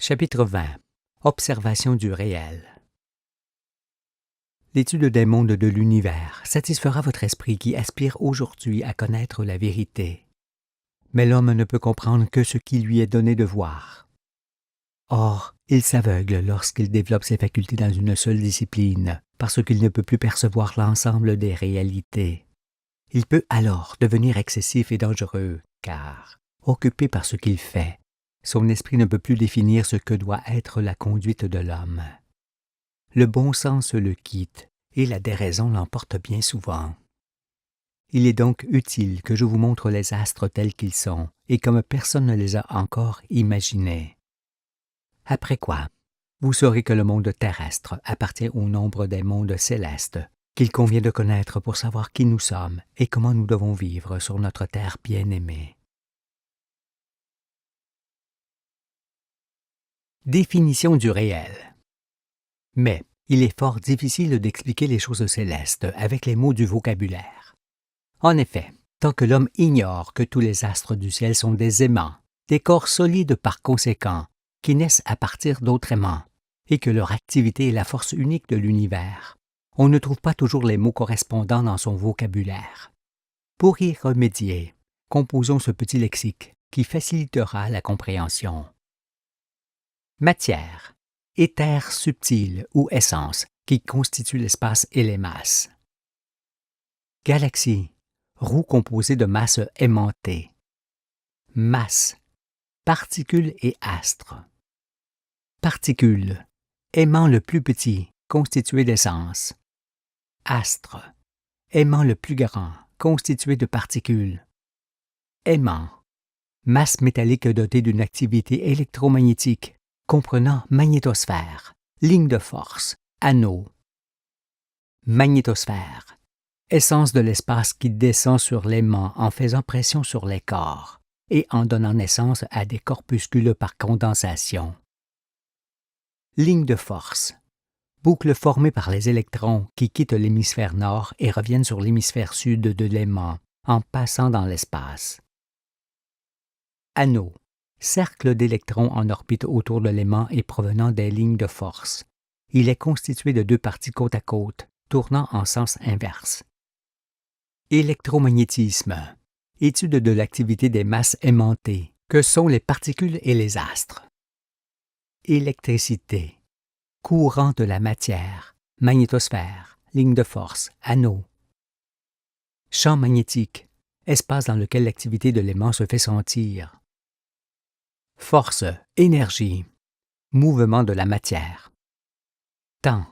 Chapitre 20. Observation du réel. L'étude des mondes de l'univers satisfera votre esprit qui aspire aujourd'hui à connaître la vérité. Mais l'homme ne peut comprendre que ce qui lui est donné de voir. Or, il s'aveugle lorsqu'il développe ses facultés dans une seule discipline, parce qu'il ne peut plus percevoir l'ensemble des réalités. Il peut alors devenir excessif et dangereux, car, occupé par ce qu'il fait, son esprit ne peut plus définir ce que doit être la conduite de l'homme. Le bon sens le quitte, et la déraison l'emporte bien souvent. Il est donc utile que je vous montre les astres tels qu'ils sont, et comme personne ne les a encore imaginés. Après quoi, vous saurez que le monde terrestre appartient au nombre des mondes célestes, qu'il convient de connaître pour savoir qui nous sommes et comment nous devons vivre sur notre terre bien-aimée. Définition du réel. Mais il est fort difficile d'expliquer les choses célestes avec les mots du vocabulaire. En effet, tant que l'homme ignore que tous les astres du ciel sont des aimants, des corps solides par conséquent, qui naissent à partir d'autres aimants, et que leur activité est la force unique de l'univers, on ne trouve pas toujours les mots correspondants dans son vocabulaire. Pour y remédier, composons ce petit lexique qui facilitera la compréhension. Matière, éther subtil ou essence qui constitue l'espace et les masses. Galaxie, roue composée de masses aimantées. Masse, particules et astres. Particules, aimant le plus petit, constitué d'essence. Astre, aimant le plus grand, constitué de particules. Aimant, masse métallique dotée d'une activité électromagnétique, comprenant magnétosphère, ligne de force, anneau. Magnétosphère, essence de l'espace qui descend sur l'aimant en faisant pression sur les corps et en donnant naissance à des corpuscules par condensation. Ligne de force, boucle formée par les électrons qui quittent l'hémisphère nord et reviennent sur l'hémisphère sud de l'aimant en passant dans l'espace. Anneau, cercle d'électrons en orbite autour de l'aimant et provenant des lignes de force. Il est constitué de deux parties côte à côte, tournant en sens inverse. Électromagnétisme, étude de l'activité des masses aimantées, que sont les particules et les astres. Électricité, courant de la matière, magnétosphère, ligne de force, anneau. Champ magnétique, espace dans lequel l'activité de l'aimant se fait sentir. Force, énergie, mouvement de la matière. Temps,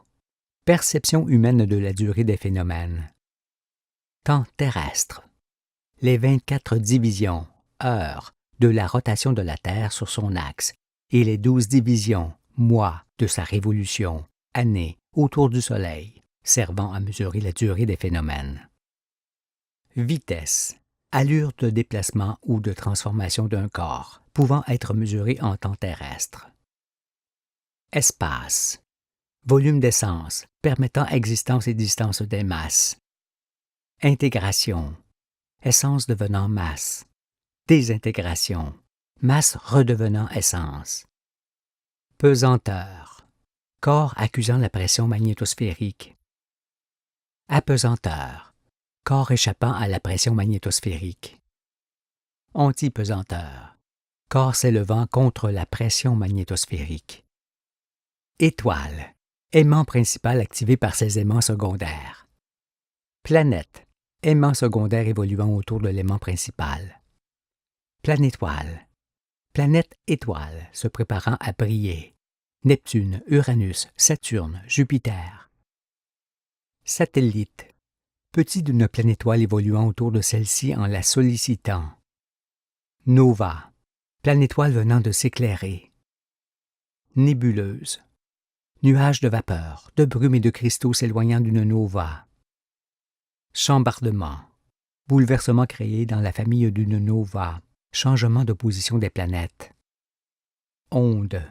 perception humaine de la durée des phénomènes. Temps terrestre, les 24 divisions, heures, de la rotation de la Terre sur son axe et les 12 divisions, mois, de sa révolution, années, autour du Soleil, servant à mesurer la durée des phénomènes. Vitesse, allure de déplacement ou de transformation d'un corps, pouvant être mesurée en temps terrestre. Espace, volume d'essence, permettant existence et distance des masses. Intégration, essence devenant masse. Désintégration, masse redevenant essence. Pesanteur, corps accusant la pression magnétosphérique. Apesanteur, corps échappant à la pression magnétosphérique. Antipesanteur, corps s'élevant contre la pression magnétosphérique. Étoile, aimant principal activé par ses aimants secondaires. Planète, aimant secondaire évoluant autour de l'aimant principal. Planétoile, planète étoile se préparant à briller. Neptune, Uranus, Saturne, Jupiter. Satellite, petit d'une planétoile évoluant autour de celle-ci en la sollicitant. Nova, planétoile venant de s'éclairer. Nébuleuse, nuage de vapeur, de brume et de cristaux s'éloignant d'une nova. Chambardement, bouleversement créé dans la famille d'une nova, changement de position des planètes. Onde,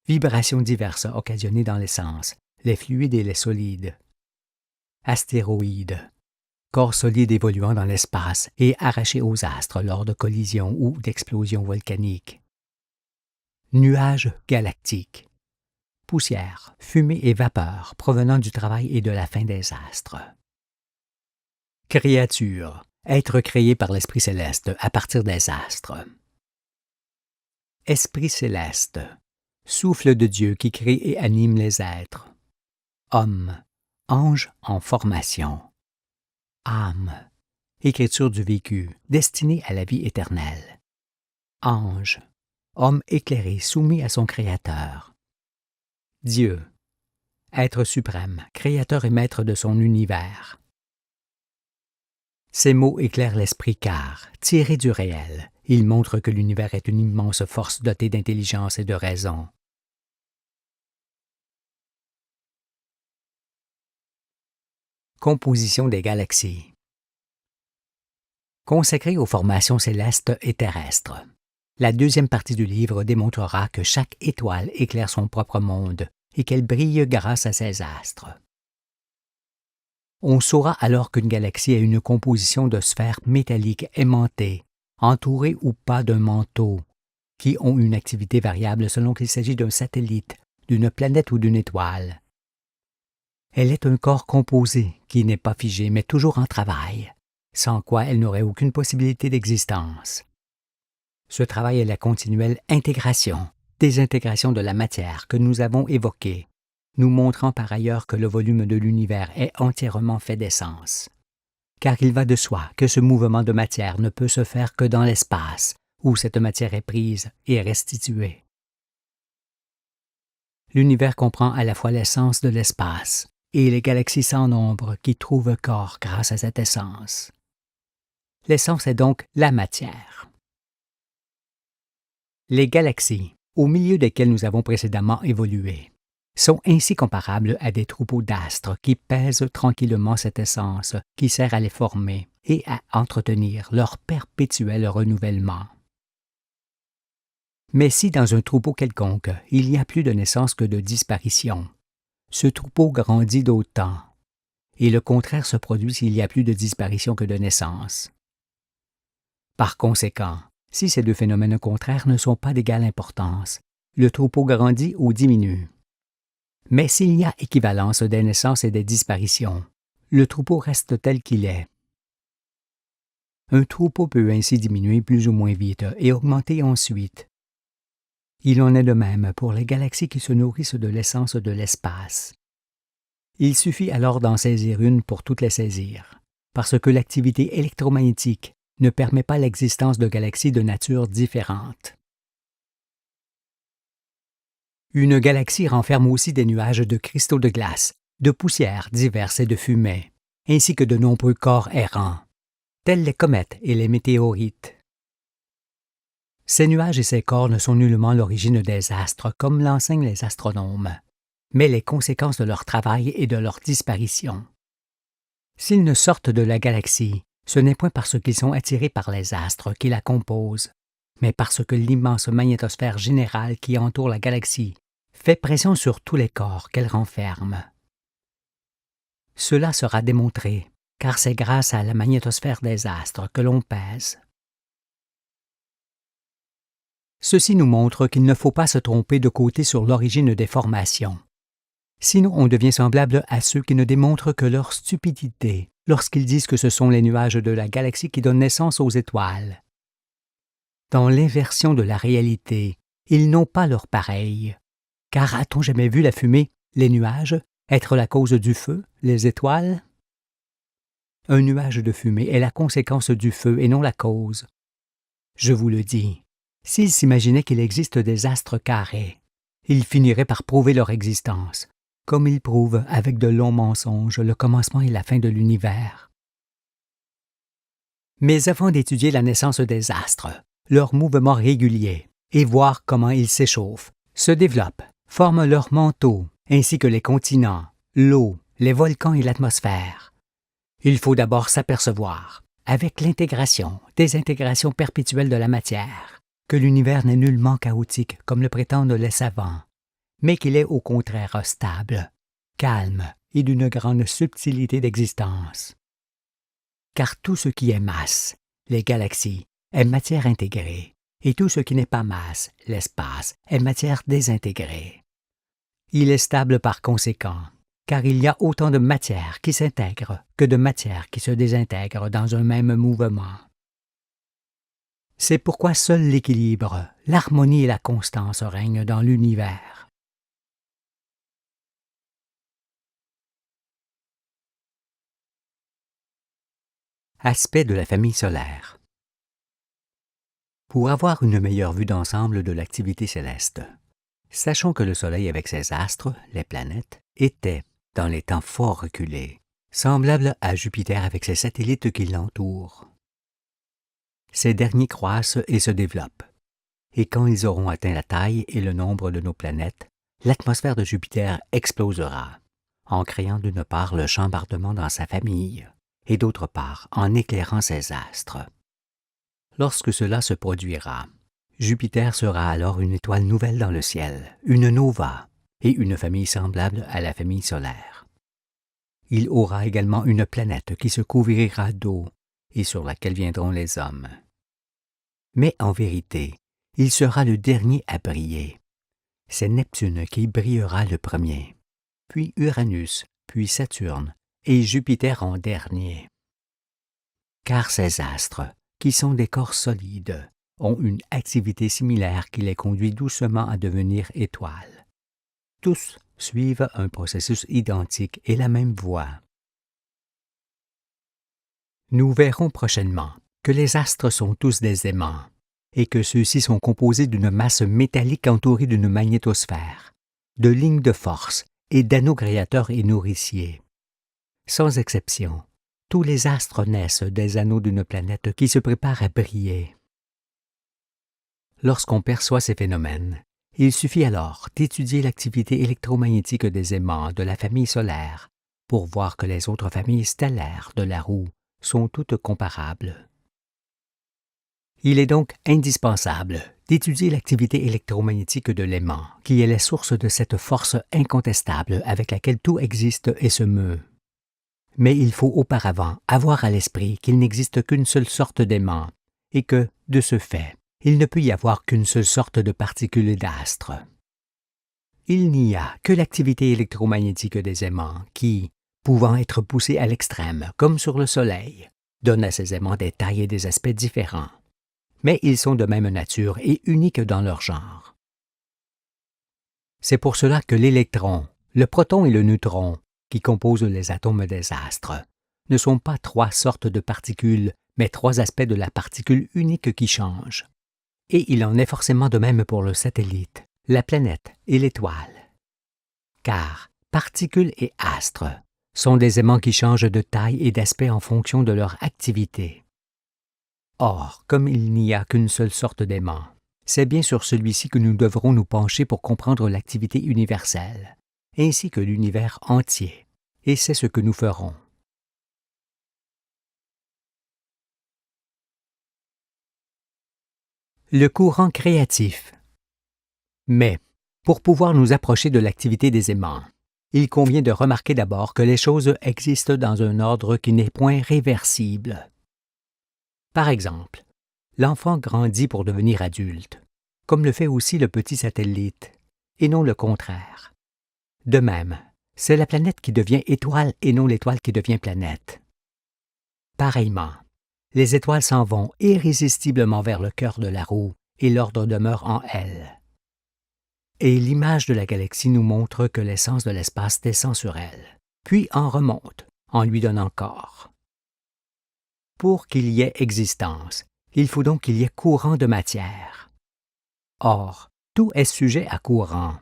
vibrations diverses occasionnées dans l'essence, les fluides et les solides. Astéroïde, corps solide évoluant dans l'espace et arraché aux astres lors de collisions ou d'explosions volcaniques. nuages galactiques, poussière, fumée et vapeur provenant du travail et de la fin des astres. Créature, être créé par l'Esprit céleste à partir des astres. Esprit céleste, souffle de Dieu qui crée et anime les êtres. Homme, ange en formation. Âme, écriture du vécu, destinée à la vie éternelle. Ange, homme éclairé, soumis à son Créateur. Dieu, être suprême, créateur et maître de son univers. Ces mots éclairent l'esprit car, tirés du réel, ils montrent que l'univers est une immense force dotée d'intelligence et de raison. Composition des galaxies. Consacrée aux formations célestes et terrestres. La deuxième partie du livre démontrera que chaque étoile éclaire son propre monde et qu'elle brille grâce à ses astres. On saura alors qu'une galaxie a une composition de sphères métalliques aimantées, entourées ou pas d'un manteau, qui ont une activité variable selon qu'il s'agit d'un satellite, d'une planète ou d'une étoile. Elle est un corps composé qui n'est pas figé mais toujours en travail, sans quoi elle n'aurait aucune possibilité d'existence. Ce travail est la continuelle intégration, désintégration de la matière que nous avons évoquée, nous montrant par ailleurs que le volume de l'univers est entièrement fait d'essence. Car il va de soi que ce mouvement de matière ne peut se faire que dans l'espace, où cette matière est prise et restituée. L'univers comprend à la fois l'essence de l'espace et les galaxies sans nombre qui trouvent corps grâce à cette essence. L'essence est donc la matière. Les galaxies, au milieu desquelles nous avons précédemment évolué, sont ainsi comparables à des troupeaux d'astres qui pèsent tranquillement cette essence qui sert à les former et à entretenir leur perpétuel renouvellement. Mais si dans un troupeau quelconque, il y a plus de naissance que de disparition, ce troupeau grandit d'autant, et le contraire se produit s'il y a plus de disparition que de naissance. Par conséquent, si ces deux phénomènes contraires ne sont pas d'égale importance, le troupeau grandit ou diminue. Mais s'il y a équivalence des naissances et des disparitions, le troupeau reste tel qu'il est. Un troupeau peut ainsi diminuer plus ou moins vite et augmenter ensuite. Il en est de même pour les galaxies qui se nourrissent de l'essence de l'espace. Il suffit alors d'en saisir une pour toutes les saisir, parce que l'activité électromagnétique ne permet pas l'existence de galaxies de nature différente. Une galaxie renferme aussi des nuages de cristaux de glace, de poussières diverses et de fumée, ainsi que de nombreux corps errants, tels les comètes et les météorites. Ces nuages et ces corps ne sont nullement l'origine des astres, comme l'enseignent les astronomes, mais les conséquences de leur travail et de leur disparition. S'ils ne sortent de la galaxie, ce n'est point parce qu'ils sont attirés par les astres qui la composent, mais parce que l'immense magnétosphère générale qui entoure la galaxie fait pression sur tous les corps qu'elle renferme. Cela sera démontré, car c'est grâce à la magnétosphère des astres que l'on pèse. Ceci nous montre qu'il ne faut pas se tromper de côté sur l'origine des formations. Sinon on devient semblable à ceux qui ne démontrent que leur stupidité lorsqu'ils disent que ce sont les nuages de la galaxie qui donnent naissance aux étoiles. Dans l'inversion de la réalité, ils n'ont pas leur pareil. Car a-t-on jamais vu la fumée, les nuages, être la cause du feu, les étoiles? Un nuage de fumée est la conséquence du feu et non la cause. Je vous le dis, s'ils s'imaginaient qu'il existe des astres carrés, ils finiraient par prouver leur existence, comme ils prouvent avec de longs mensonges le commencement et la fin de l'univers. Mais avant d'étudier la naissance des astres, leur mouvement régulier, et voir comment ils s'échauffent, se développent, forment leur manteau, ainsi que les continents, l'eau, les volcans et l'atmosphère. Il faut d'abord s'apercevoir, avec l'intégration, désintégration perpétuelle de la matière, que l'univers n'est nullement chaotique comme le prétendent les savants, mais qu'il est au contraire stable, calme et d'une grande subtilité d'existence. Car tout ce qui est masse, les galaxies, est matière intégrée, et tout ce qui n'est pas masse, l'espace, est matière désintégrée. Il est stable par conséquent, car il y a autant de matière qui s'intègre que de matière qui se désintègre dans un même mouvement. C'est pourquoi seul l'équilibre, l'harmonie et la constance règnent dans l'univers. Aspect de la famille solaire. Pour avoir une meilleure vue d'ensemble de l'activité céleste, sachons que le Soleil avec ses astres, les planètes, était, dans les temps fort reculés, semblable à Jupiter avec ses satellites qui l'entourent. Ces derniers croissent et se développent, et quand ils auront atteint la taille et le nombre de nos planètes, l'atmosphère de Jupiter explosera, en créant d'une part le chambardement dans sa famille, et d'autre part en éclairant ses astres. Lorsque cela se produira, Jupiter sera alors une étoile nouvelle dans le ciel, une nova, et une famille semblable à la famille solaire. Il aura également une planète qui se couvrira d'eau et sur laquelle viendront les hommes. Mais en vérité, il sera le dernier à briller. C'est Neptune qui brillera le premier, puis Uranus, puis Saturne, et Jupiter en dernier. Car ces astres, qui sont des corps solides, ont une activité similaire qui les conduit doucement à devenir étoiles. Tous suivent un processus identique et la même voie. Nous verrons prochainement que les astres sont tous des aimants et que ceux-ci sont composés d'une masse métallique entourée d'une magnétosphère, de lignes de force et d'anneaux créateurs et nourriciers. Sans exception, tous les astres naissent des anneaux d'une planète qui se prépare à briller. Lorsqu'on perçoit ces phénomènes, il suffit alors d'étudier l'activité électromagnétique des aimants de la famille solaire pour voir que les autres familles stellaires de la roue sont toutes comparables. Il est donc indispensable d'étudier l'activité électromagnétique de l'aimant, qui est la source de cette force incontestable avec laquelle tout existe et se meut. Mais il faut auparavant avoir à l'esprit qu'il n'existe qu'une seule sorte d'aimant, et que, de ce fait, il ne peut y avoir qu'une seule sorte de particules d'astres. Il n'y a que l'activité électromagnétique des aimants qui, pouvant être poussée à l'extrême, comme sur le Soleil, donne à ces aimants des tailles et des aspects différents. Mais ils sont de même nature et uniques dans leur genre. C'est pour cela que l'électron, le proton et le neutron, qui composent les atomes des astres, ne sont pas trois sortes de particules, mais trois aspects de la particule unique qui changent. Et il en est forcément de même pour le satellite, la planète et l'étoile. Car particules et astres sont des aimants qui changent de taille et d'aspect en fonction de leur activité. Or, comme il n'y a qu'une seule sorte d'aimant, c'est bien sur celui-ci que nous devrons nous pencher pour comprendre l'activité universelle, ainsi que l'univers entier, et c'est ce que nous ferons. Le courant créatif. Mais, pour pouvoir nous approcher de l'activité des aimants, il convient de remarquer d'abord que les choses existent dans un ordre qui n'est point réversible. Par exemple, l'enfant grandit pour devenir adulte, comme le fait aussi le petit satellite, et non le contraire. De même, c'est la planète qui devient étoile et non l'étoile qui devient planète. Pareillement, les étoiles s'en vont irrésistiblement vers le cœur de la roue et l'ordre demeure en elle. Et l'image de la galaxie nous montre que l'essence de l'espace descend sur elle, puis en remonte, en lui donnant corps. Pour qu'il y ait existence, il faut donc qu'il y ait courant de matière. Or, tout est sujet à courant.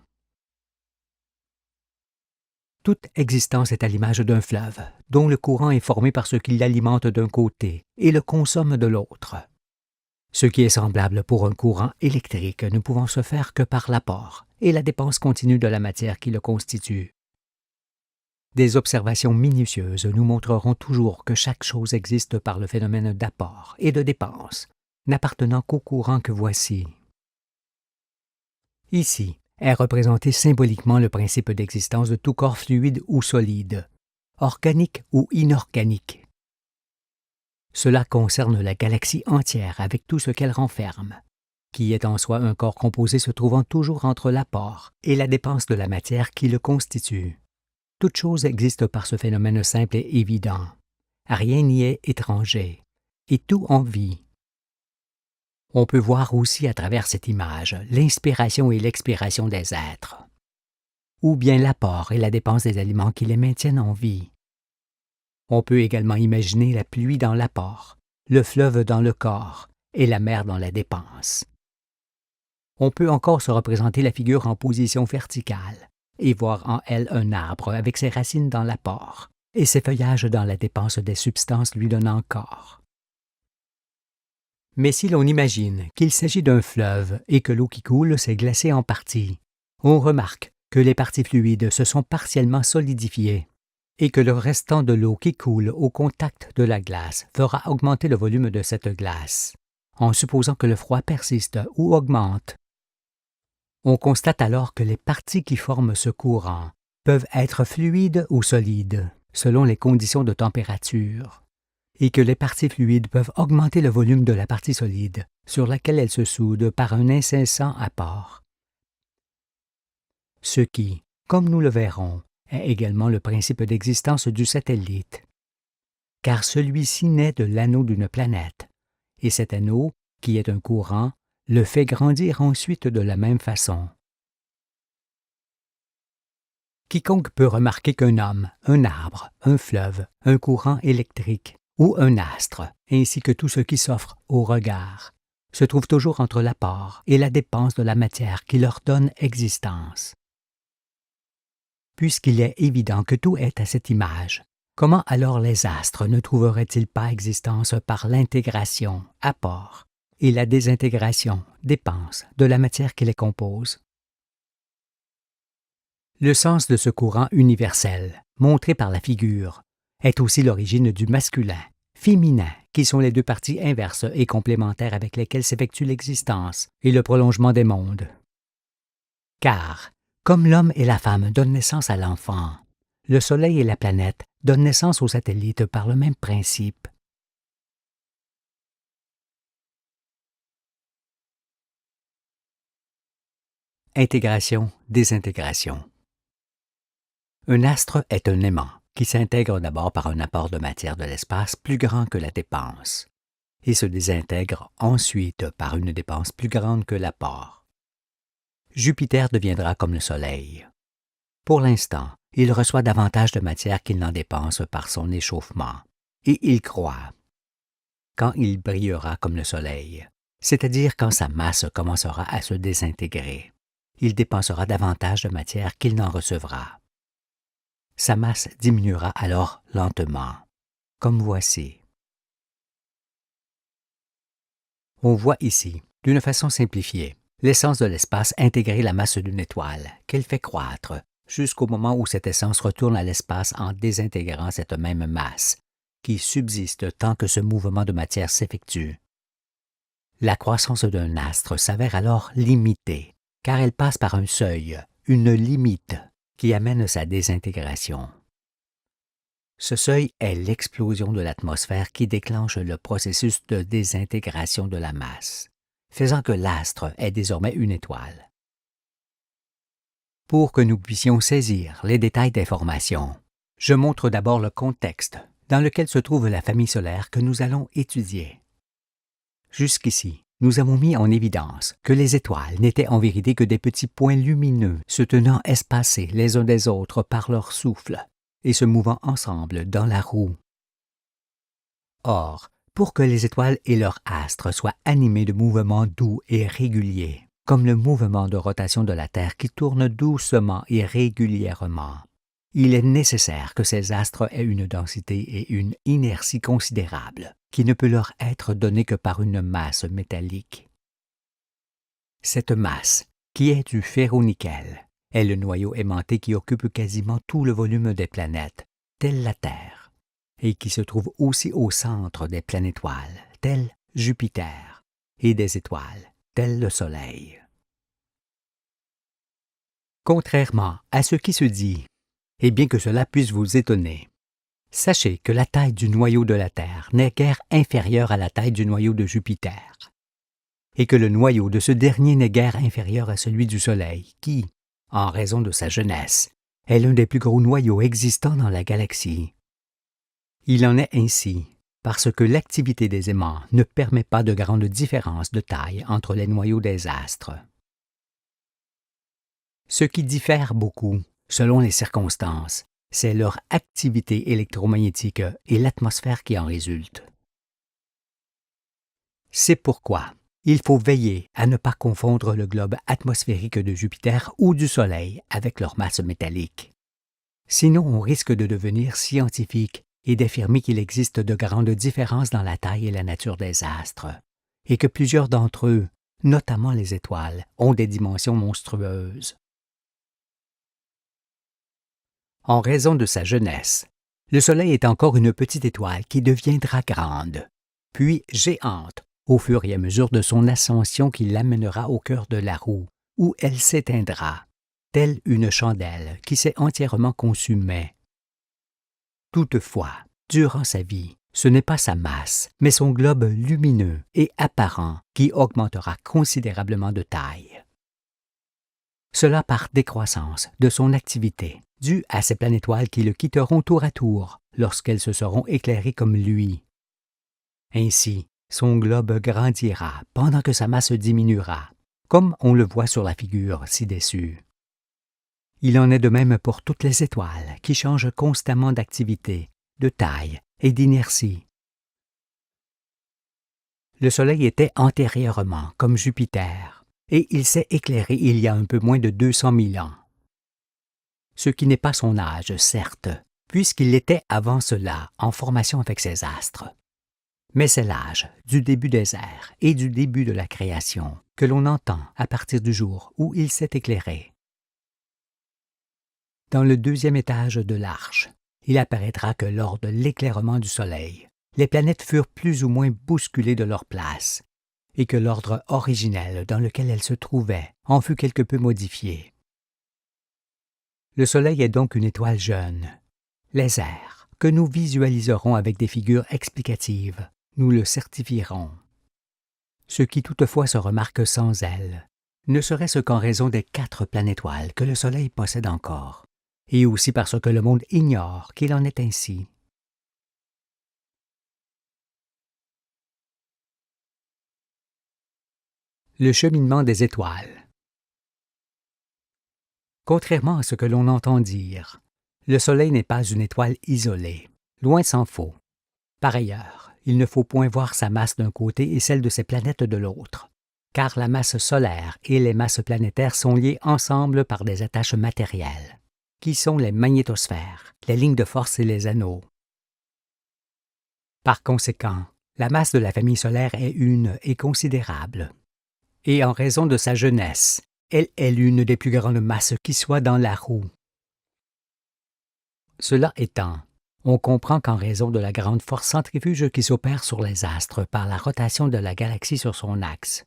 Toute existence est à l'image d'un fleuve, dont le courant est formé par ce qui l'alimente d'un côté et le consomme de l'autre. Ce qui est semblable pour un courant électrique ne pouvant se faire que par l'apport et la dépense continue de la matière qui le constitue. Des observations minutieuses nous montreront toujours que chaque chose existe par le phénomène d'apport et de dépense, n'appartenant qu'au courant que voici. Ici est représenté symboliquement le principe d'existence de tout corps fluide ou solide, organique ou inorganique. Cela concerne la galaxie entière avec tout ce qu'elle renferme, qui est en soi un corps composé se trouvant toujours entre l'apport et la dépense de la matière qui le constitue. Toute chose existe par ce phénomène simple et évident. Rien n'y est étranger, et tout en vit. On peut voir aussi à travers cette image l'inspiration et l'expiration des êtres, ou bien l'apport et la dépense des aliments qui les maintiennent en vie. On peut également imaginer la pluie dans l'apport, le fleuve dans le corps et la mer dans la dépense. On peut encore se représenter la figure en position verticale et voir en elle un arbre avec ses racines dans l'apport et ses feuillages dans la dépense des substances lui donnant corps. Mais si l'on imagine qu'il s'agit d'un fleuve et que l'eau qui coule s'est glacée en partie, on remarque que les parties fluides se sont partiellement solidifiées et que le restant de l'eau qui coule au contact de la glace fera augmenter le volume de cette glace, en supposant que le froid persiste ou augmente. On constate alors que les parties qui forment ce courant peuvent être fluides ou solides, selon les conditions de température, et que les parties fluides peuvent augmenter le volume de la partie solide, sur laquelle elles se soudent par un incessant apport. Ce qui, comme nous le verrons, est également le principe d'existence du satellite, car celui-ci naît de l'anneau d'une planète, et cet anneau, qui est un courant, le fait grandir ensuite de la même façon. Quiconque peut remarquer qu'un homme, un arbre, un fleuve, un courant électrique ou un astre, ainsi que tout ce qui s'offre au regard, se trouve toujours entre l'apport et la dépense de la matière qui leur donne existence. Puisqu'il est évident que tout est à cette image, comment alors les astres ne trouveraient-ils pas existence par l'intégration, apport, et la désintégration, dépense, de la matière qui les compose? Le sens de ce courant universel, montré par la figure, est aussi l'origine du masculin, féminin, qui sont les deux parties inverses et complémentaires avec lesquelles s'effectue l'existence et le prolongement des mondes. Car, comme l'homme et la femme donnent naissance à l'enfant, le Soleil et la planète donnent naissance aux satellites par le même principe. Intégration, désintégration. Un astre est un aimant qui s'intègre d'abord par un apport de matière de l'espace plus grand que la dépense, et se désintègre ensuite par une dépense plus grande que l'apport. Jupiter deviendra comme le Soleil. Pour l'instant, il reçoit davantage de matière qu'il n'en dépense par son échauffement, et il croît. Quand il brillera comme le Soleil, c'est-à-dire quand sa masse commencera à se désintégrer, il dépensera davantage de matière qu'il n'en recevra. Sa masse diminuera alors lentement, comme voici. On voit ici, d'une façon simplifiée, l'essence de l'espace intégrer la masse d'une étoile, qu'elle fait croître, jusqu'au moment où cette essence retourne à l'espace en désintégrant cette même masse, qui subsiste tant que ce mouvement de matière s'effectue. La croissance d'un astre s'avère alors limitée, car elle passe par un seuil, une limite, qui amène sa désintégration. Ce seuil est l'explosion de l'atmosphère qui déclenche le processus de désintégration de la masse, faisant que l'astre est désormais une étoile. Pour que nous puissions saisir les détails d'information, je montre d'abord le contexte dans lequel se trouve la famille solaire que nous allons étudier. Jusqu'ici, nous avons mis en évidence que les étoiles n'étaient en vérité que des petits points lumineux se tenant espacés les uns des autres par leur souffle et se mouvant ensemble dans la roue. Or, pour que les étoiles et leurs astres soient animés de mouvements doux et réguliers, comme le mouvement de rotation de la Terre qui tourne doucement et régulièrement, il est nécessaire que ces astres aient une densité et une inertie considérables, qui ne peut leur être donnée que par une masse métallique. Cette masse, qui est du ferro-nickel, est le noyau aimanté qui occupe quasiment tout le volume des planètes, telle la Terre, et qui se trouve aussi au centre des planétoiles, telles Jupiter, et des étoiles, telles le Soleil. Contrairement à ce qui se dit, et bien que cela puisse vous étonner, sachez que la taille du noyau de la Terre n'est guère inférieure à la taille du noyau de Jupiter, et que le noyau de ce dernier n'est guère inférieur à celui du Soleil, qui, en raison de sa jeunesse, est l'un des plus gros noyaux existants dans la galaxie. Il en est ainsi parce que l'activité des aimants ne permet pas de grandes différences de taille entre les noyaux des astres. Ce qui diffère beaucoup, selon les circonstances, c'est leur activité électromagnétique et l'atmosphère qui en résulte. C'est pourquoi il faut veiller à ne pas confondre le globe atmosphérique de Jupiter ou du Soleil avec leur masse métallique. Sinon, on risque de devenir scientifique et d'affirmer qu'il existe de grandes différences dans la taille et la nature des astres, et que plusieurs d'entre eux, notamment les étoiles, ont des dimensions monstrueuses. En raison de sa jeunesse, le Soleil est encore une petite étoile qui deviendra grande, puis géante, au fur et à mesure de son ascension qui l'amènera au cœur de la roue, où elle s'éteindra, telle une chandelle qui s'est entièrement consumée. Toutefois, durant sa vie, ce n'est pas sa masse, mais son globe lumineux et apparent qui augmentera considérablement de taille. Cela par décroissance de son activité, due à ces planétoiles qui le quitteront tour à tour lorsqu'elles se seront éclairées comme lui. Ainsi, son globe grandira pendant que sa masse diminuera, comme on le voit sur la figure ci-dessus. Il en est de même pour toutes les étoiles qui changent constamment d'activité, de taille et d'inertie. Le Soleil était antérieurement comme Jupiter, et il s'est éclairé il y a un peu moins de 200 000 ans. Ce qui n'est pas son âge, certes, puisqu'il l'était avant cela en formation avec ses astres. Mais c'est l'âge du début des ères et du début de la création que l'on entend à partir du jour où il s'est éclairé. Dans le deuxième étage de l'arche, il apparaîtra que lors de l'éclairement du Soleil, les planètes furent plus ou moins bousculées de leur place, et que l'ordre originel dans lequel elles se trouvaient en fut quelque peu modifié. Le Soleil est donc une étoile jeune. Les ères, que nous visualiserons avec des figures explicatives, nous le certifierons. Ce qui toutefois se remarque sans elle, ne serait-ce qu'en raison des 4 planétoiles que le Soleil possède encore, et aussi parce que le monde ignore qu'il en est ainsi. Le cheminement des étoiles. Contrairement à ce que l'on entend dire, le Soleil n'est pas une étoile isolée, loin s'en faut. Par ailleurs, il ne faut point voir sa masse d'un côté et celle de ses planètes de l'autre, car la masse solaire et les masses planétaires sont liées ensemble par des attaches matérielles, qui sont les magnétosphères, les lignes de force et les anneaux. Par conséquent, la masse de la famille solaire est une et considérable. Et en raison de sa jeunesse, elle est l'une des plus grandes masses qui soit dans la roue. Cela étant, on comprend qu'en raison de la grande force centrifuge qui s'opère sur les astres par la rotation de la galaxie sur son axe,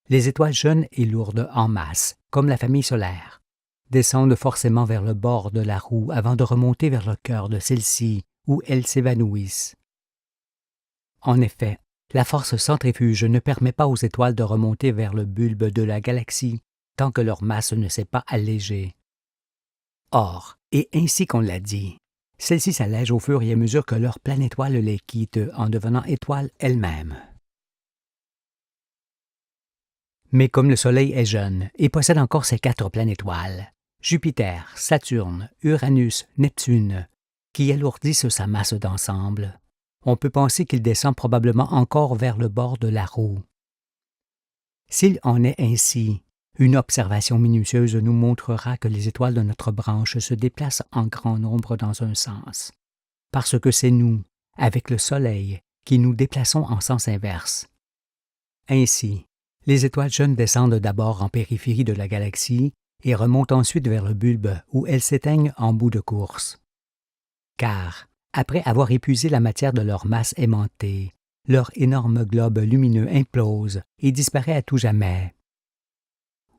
les étoiles jeunes et lourdes en masse, comme la famille solaire, descendent forcément vers le bord de la roue avant de remonter vers le cœur de celle-ci, où elles s'évanouissent. En effet, la force centrifuge ne permet pas aux étoiles de remonter vers le bulbe de la galaxie tant que leur masse ne s'est pas allégée. Or, et ainsi qu'on l'a dit, celle-ci s'allège au fur et à mesure que leur planétoile les quitte en devenant étoiles elles-mêmes. Mais comme le Soleil est jeune et possède encore ses 4 planétoiles, Jupiter, Saturne, Uranus, Neptune, qui alourdissent sa masse d'ensemble, on peut penser qu'il descend probablement encore vers le bord de la roue. S'il en est ainsi, une observation minutieuse nous montrera que les étoiles de notre branche se déplacent en grand nombre dans un sens, parce que c'est nous, avec le Soleil, qui nous déplaçons en sens inverse. Ainsi, les étoiles jeunes descendent d'abord en périphérie de la galaxie et remontent ensuite vers le bulbe où elles s'éteignent en bout de course. Car, après avoir épuisé la matière de leur masse aimantée, leur énorme globe lumineux implose et disparaît à tout jamais.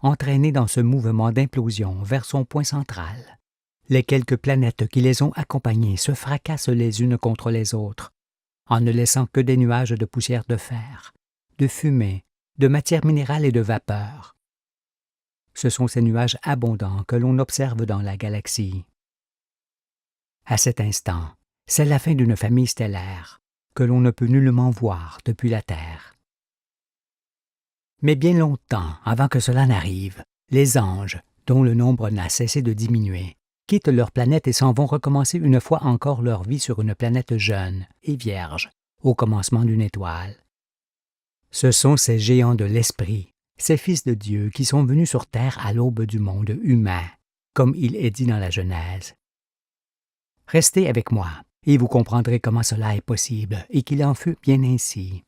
Entraînées dans ce mouvement d'implosion vers son point central, les quelques planètes qui les ont accompagnées se fracassent les unes contre les autres, en ne laissant que des nuages de poussière de fer, de fumée de matière minérale et de vapeur. Ce sont ces nuages abondants que l'on observe dans la galaxie. À cet instant, c'est la fin d'une famille stellaire que l'on ne peut nullement voir depuis la Terre. Mais bien longtemps avant que cela n'arrive, les anges, dont le nombre n'a cessé de diminuer, quittent leur planète et s'en vont recommencer une fois encore leur vie sur une planète jeune et vierge, au commencement d'une étoile. Ce sont ces géants de l'esprit, ces fils de Dieu qui sont venus sur terre à l'aube du monde humain, comme il est dit dans la Genèse. Restez avec moi, et vous comprendrez comment cela est possible, et qu'il en fut bien ainsi.